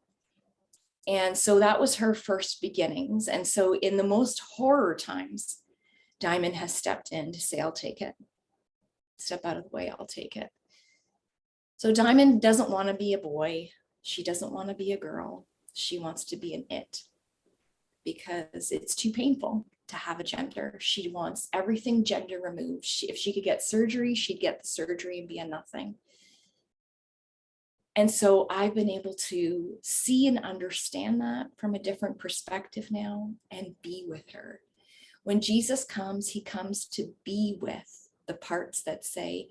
And so that was her first beginnings. And so in the most horror times, Diamond has stepped in to say, I'll take it. Step out of the way, I'll take it. So Diamond doesn't want to be a boy. She doesn't want to be a girl. She wants to be an it because it's too painful to have a gender. She wants everything gender removed. If she could get surgery, she'd get the surgery and be a nothing. And so I've been able to see and understand that from a different perspective now and be with her. When Jesus comes, he comes to be with the parts that say,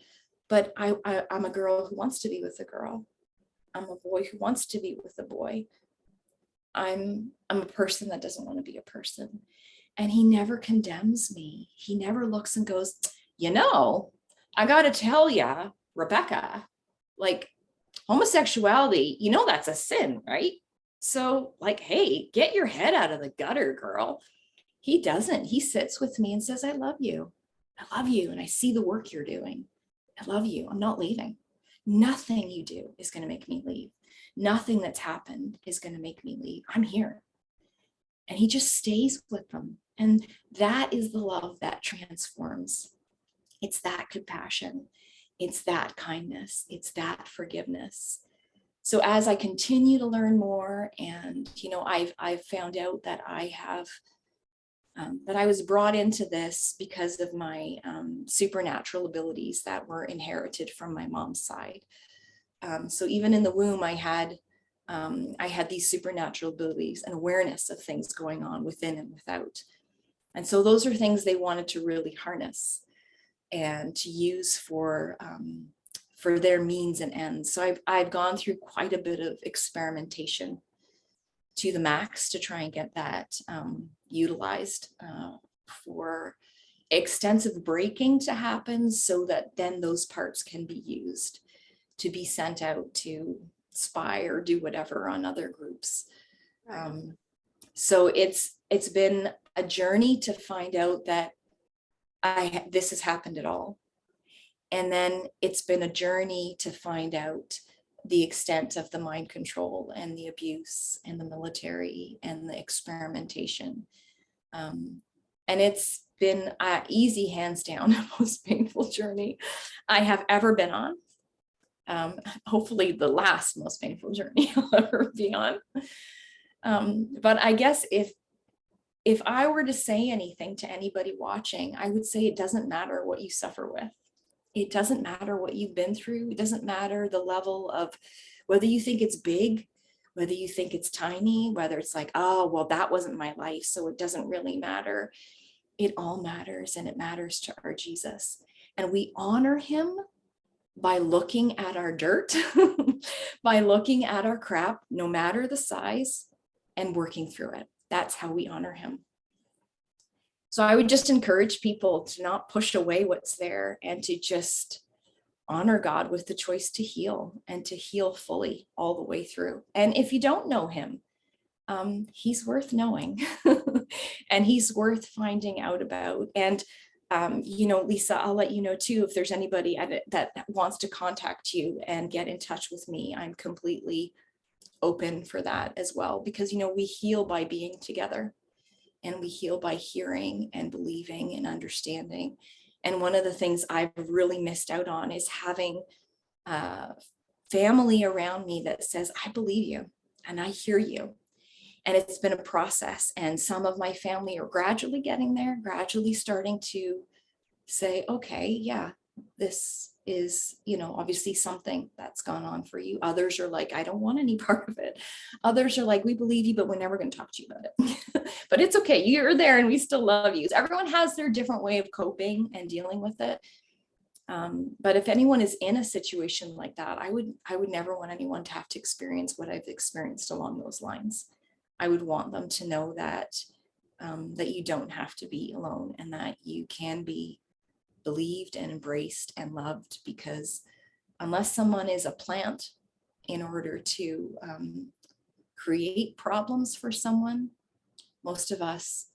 but I'm a girl who wants to be with a girl. I'm a boy who wants to be with a boy. I'm a person that doesn't want to be a person. And he never condemns me. He never looks and goes, I got to tell ya, Rebecca, like, homosexuality, that's a sin, right? So hey, get your head out of the gutter, girl. He doesn't. He sits with me and says, I love you. I love you. And I see the work you're doing. I love you. I'm not leaving. Nothing you do is going to make me leave. Nothing that's happened is going to make me leave. I'm here. And he just stays with them. And that is the love that transforms. It's that compassion. It's that kindness. It's that forgiveness. So as I continue to learn more, and I've found out that that I was brought into this because of my supernatural abilities that were inherited from my mom's side. So even in the womb, I had these supernatural abilities and awareness of things going on within and without. And so those are things they wanted to really harness and to use for their means and ends. So I've gone through quite a bit of experimentation to the max to try and get that utilized for extensive breaking to happen, so that then those parts can be used to be sent out to spy or do whatever on other groups. So it's been a journey to find out that this has happened at all. And then it's been a journey to find out the extent of the mind control and the abuse and the military and the experimentation. And it's been easy, hands down, the most painful journey I have ever been on. Hopefully the last most painful journey I'll ever be on. But I guess if I were to say anything to anybody watching, I would say it doesn't matter what you suffer with. It doesn't matter what you've been through. It doesn't matter the level of whether you think it's big, whether you think it's tiny, whether it's like, oh, well, that wasn't my life, so it doesn't really matter. It all matters, and it matters to our Jesus. And we honor him by looking at our dirt, by looking at our crap, no matter the size, and working through it. That's how we honor him. So I would just encourage people to not push away what's there, and to just honor God with the choice to heal, and to heal fully all the way through. And if you don't know him, he's worth knowing and he's worth finding out about. And, Lisa, I'll let you know too, if there's anybody that wants to contact you and get in touch with me, I'm completely open for that as well, because, we heal by being together, and we heal by hearing and believing and understanding. And one of the things I've really missed out on is having family around me that says, I believe you and I hear you. And it's been a process. And some of my family are gradually getting there, gradually starting to say, okay, yeah, this is, obviously something that's gone on for you. Others are like, I don't want any part of it. Others are like, we believe you, but we're never going to talk to you about it. But it's okay. You're there and we still love you. So everyone has their different way of coping and dealing with it. But if anyone is in a situation like that, I would never want anyone to have to experience what I've experienced along those lines. I would want them to know that that you don't have to be alone, and that you can be believed and embraced and loved, because unless someone is a plant in order to create problems for someone, most of us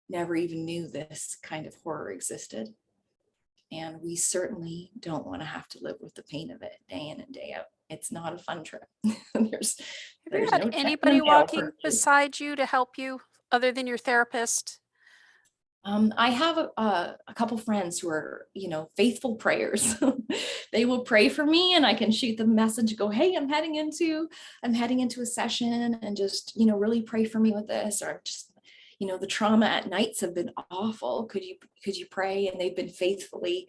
never even knew this kind of horror existed. And we certainly don't want to have to live with the pain of it day in and day out. It's not a fun trip. Have you had anybody walking beside you to help you other than your therapist? I have a couple friends who are, faithful prayers. They will pray for me, and I can shoot them a message, go, hey, I'm heading into a session, and just, really pray for me with this, or just, the trauma at nights have been awful. Could you pray? And they've been faithfully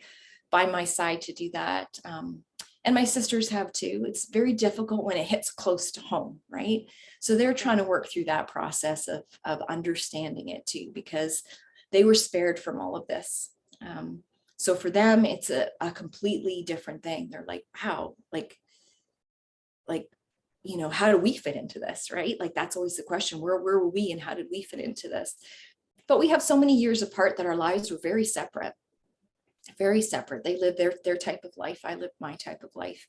by my side to do that. And my sisters have too. It's very difficult when it hits close to home, right? So they're trying to work through that process of understanding it too, because they were spared from all of this. So for them, it's a completely different thing. They're like, wow, like, how do we fit into this, right? Like, that's always the question. Where were we and how did we fit into this? But we have so many years apart that our lives were very separate. Very separate. They lived their type of life. I lived my type of life.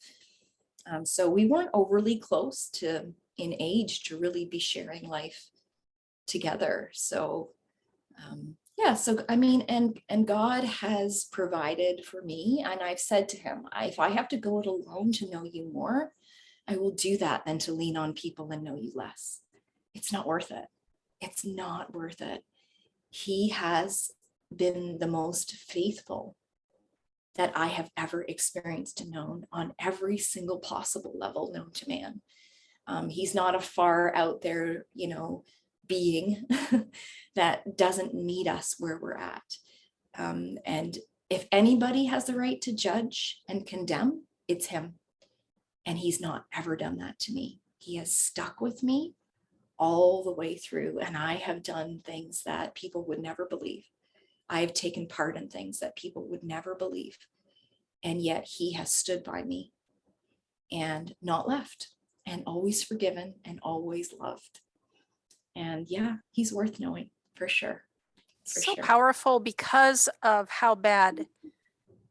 So we weren't overly close in age to really be sharing life together. So yeah, so I mean, and God has provided for me, and I've said to him, if I have to go it alone to know you more, I will do that than to lean on people and know you less. It's not worth it. It's not worth it. He has been the most faithful that I have ever experienced and known on every single possible level known to man. He's not a far out there, being that doesn't meet us where we're at. And if anybody has the right to judge and condemn, it's him. And he's not ever done that to me. He has stuck with me all the way through. And I have done things that people would never believe. I have taken part in things that people would never believe. And yet he has stood by me and not left, and always forgiven and always loved. And yeah, he's worth knowing for sure. So powerful because of how bad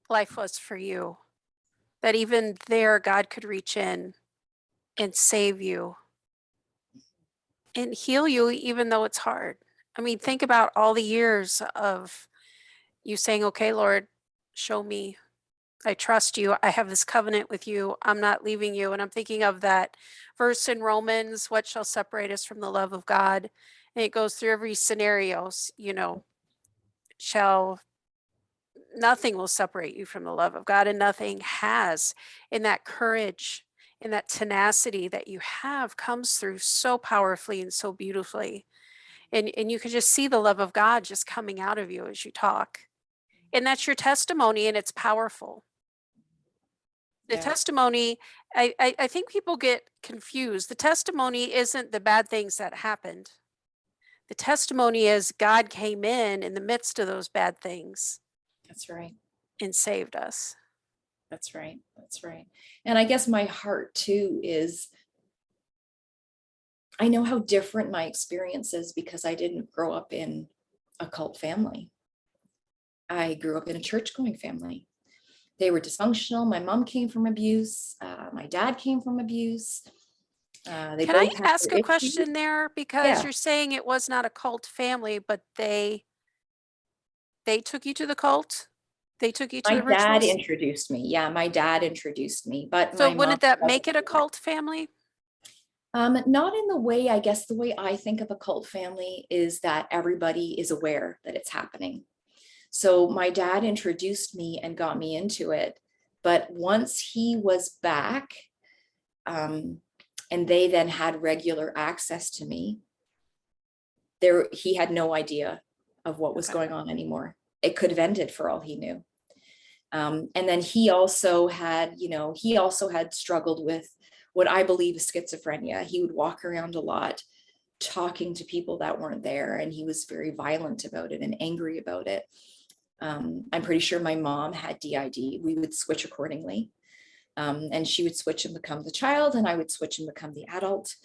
life was for you, that even there God could reach in and save you and heal you, even though it's hard. I mean, think about all the years of you saying, okay, Lord, show me. I trust you. I have this covenant with you. I'm not leaving you. And I'm thinking of that verse in Romans, what shall separate us from the love of God? And it goes through every scenario, shall nothing will separate you from the love of God, and nothing has. In that courage, in that tenacity that you have comes through so powerfully and so beautifully. And you can just see the love of God just coming out of you as you talk. And that's your testimony, and it's powerful. The testimony, I think people get confused. The testimony isn't the bad things that happened. The testimony is God came in the midst of those bad things. That's right. And saved us. That's right. That's right. And I guess my heart too is, I know how different my experience is because I didn't grow up in a cult family. I grew up in a church-going family. They were dysfunctional. My mom came from abuse. My dad came from abuse. They Can I both had ask their a issues. question there? Because Yeah. you're saying it was not a cult family, but they took you to the cult? They took you to My the dad rituals? introduced me. Yeah, my dad introduced me, but So my mom wouldn't that wasn't make it a like that. cult family? Not in the way, I guess, the way I think of a cult family is that everybody is aware that it's happening. So my dad introduced me and got me into it. But once he was back, and they then had regular access to me, he had no idea of what was going on anymore. It could have ended for all he knew. And then he also had struggled with what I believe is schizophrenia. He would walk around a lot talking to people that weren't there, and he was very violent about it and angry about it. I'm pretty sure my mom had DID. We would switch accordingly. And she would switch and become the child, and I would switch and become the adult.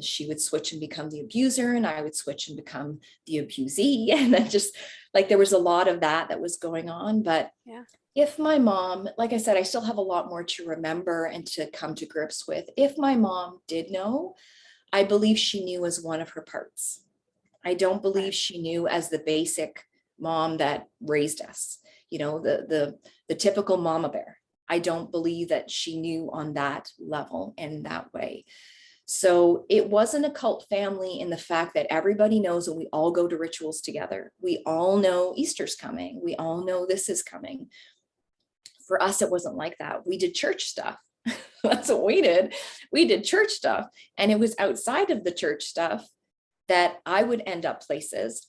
She would switch and become the abuser, and I would switch and become the abusee. And then just like there was a lot of that was going on. But Yeah. If my mom, like I said, I still have a lot more to remember and to come to grips with. If my mom did know, I believe she knew as one of her parts. I don't believe she knew as the basic mom that raised us, the typical mama bear. I don't believe that she knew on that level in that way. So it wasn't a cult family in the fact that everybody knows and we all go to rituals together. We all know Easter's coming. We all know this is coming. For us, it wasn't like that. We did church stuff. That's what we did. We did church stuff. And it was outside of the church stuff that I would end up places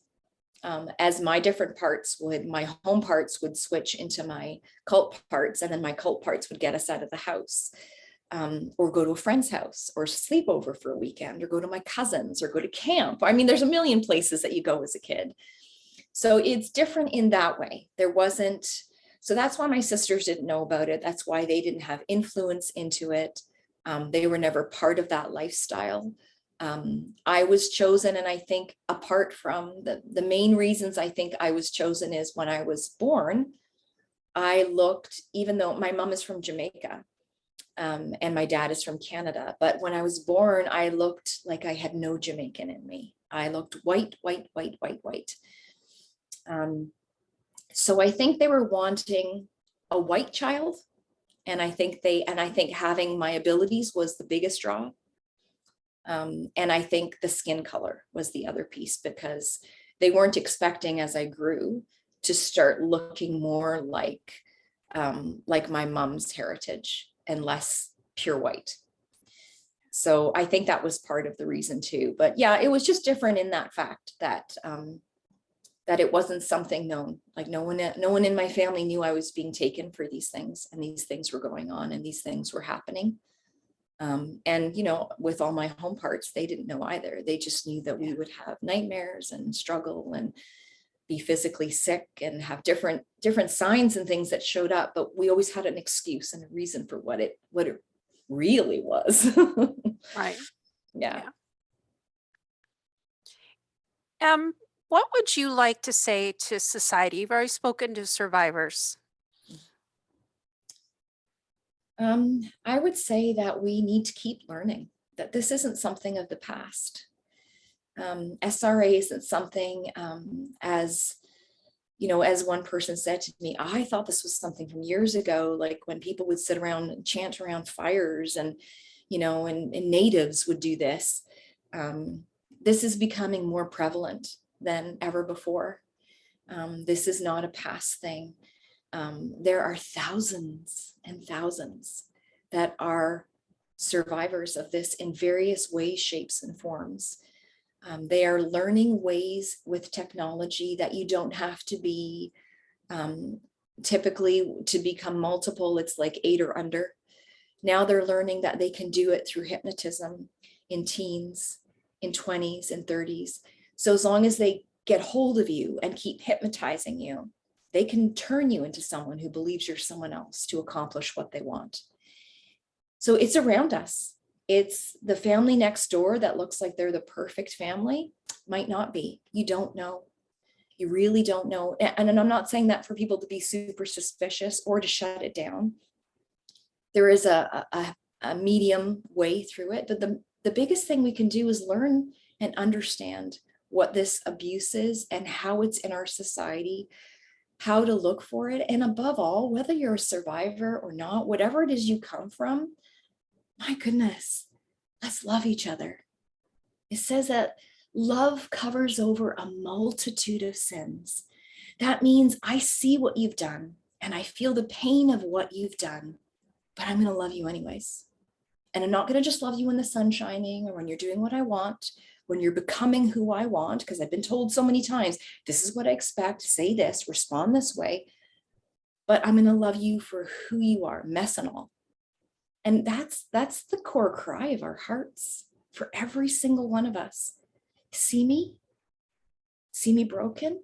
as my different parts my home parts would switch into my cult parts, and then my cult parts would get us out of the house, or go to a friend's house, or sleep over for a weekend, or go to my cousins, or go to camp. I mean, there's a million places that you go as a kid. So it's different in that way. So that's why my sisters didn't know about it. That's why they didn't have influence into it. They were never part of that lifestyle. I was chosen, and I think apart from the main reasons I think I was chosen is when I was born, I looked, even though my mom is from Jamaica, and my dad is from Canada, but when I was born, I looked like I had no Jamaican in me. I looked white, white, white, white, white. So I think they were wanting a white child. And I think having my abilities was the biggest draw. And I think the skin color was the other piece, because they weren't expecting as I grew to start looking more like like my mom's heritage, and less pure white. So I think that was part of the reason too. But yeah, it was just different in that fact that that it wasn't something known. Like no one in my family knew I was being taken for these things, and these things were going on, and these things were happening. And you know, with all my home parts, they didn't know either. They just knew that we would have nightmares and struggle and be physically sick and have different signs and things that showed up, but we always had an excuse and a reason for what it really was. Right. Yeah. What would you like to say to society? You've already spoken to survivors. I would say that we need to keep learning, that this isn't something of the past. SRA isn't something, as you know, as one person said to me, I thought this was something from years ago, like when people would sit around and chant around fires, and you know, and natives would do this. This is becoming more prevalent than ever before. This is not a past thing. There are thousands and thousands that are survivors of this in various ways, shapes, and forms. They are learning ways with technology that you don't have to be, typically to become multiple, it's like 8 or under. Now they're learning that they can do it through hypnotism in teens, in 20s and 30s. So as long as they get hold of you and keep hypnotizing you, they can turn you into someone who believes you're someone else to accomplish what they want. So it's around us. It's the family next door that looks like they're the perfect family, might not be. You don't know. You really don't know. And I'm not saying that for people to be super suspicious or to shut it down. There is a medium way through it, but the biggest thing we can do is learn and understand what this abuse is and how it's in our society, how to look for it. And above all, whether you're a survivor or not, whatever it is you come from, my goodness, let's love each other. It says that love covers over a multitude of sins. That means I see what you've done and I feel the pain of what you've done, but I'm going to love you anyways. And I'm not going to just love you when the sun's shining or when you're doing what I want, when you're becoming who I want, because I've been told so many times, this is what I expect, say this, respond this way, but I'm going to love you for who you are, mess and all. And that's the core cry of our hearts for every single one of us. See me broken,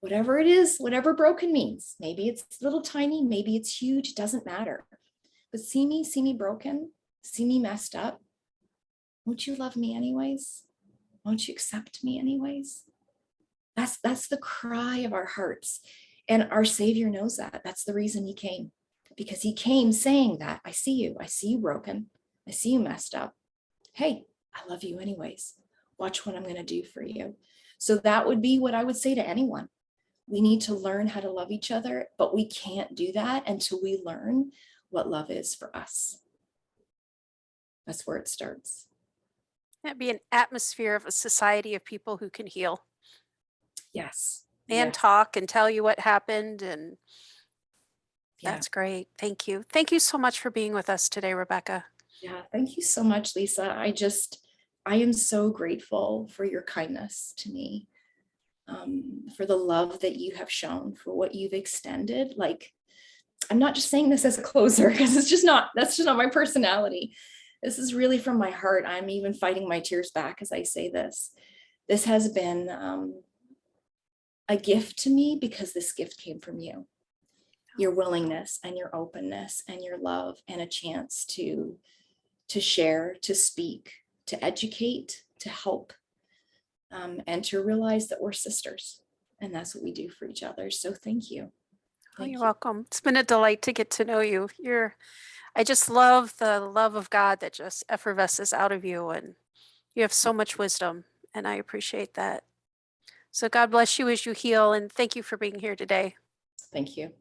whatever it is, whatever broken means. Maybe it's little tiny, maybe it's huge, it doesn't matter. But see me broken, see me messed up. Won't you love me anyways? Won't you accept me anyways? That's the cry of our hearts. And our Savior knows that. That's the reason he came. Because he came saying that, I see you broken. I see you messed up. Hey, I love you anyways. Watch what I'm going to do for you. So that would be what I would say to anyone. We need to learn how to love each other, but we can't do that until we learn what love is for us. That's where it starts. That'd be an atmosphere of a society of people who can heal Yes. and Yes. talk and tell you what happened. And Yeah. that's great. Thank you. Thank you so much for being with us today, Rebecca. Yeah. Thank you so much, Lisa. I am so grateful for your kindness to me, for the love that you have shown, for what you've extended. Like, I'm not just saying this as a closer because that's just not my personality. This is really from my heart. I'm even fighting my tears back as I say this. This has been a gift to me because this gift came from you. Your willingness and your openness and your love and a chance to share, to speak, to educate, to help, and to realize that we're sisters. And that's what we do for each other. So thank you. Oh, you're welcome. It's been a delight to get to know you. I just love the love of God that just effervesces out of you, and you have so much wisdom, and I appreciate that. So God bless you as you heal, and thank you for being here today. Thank you.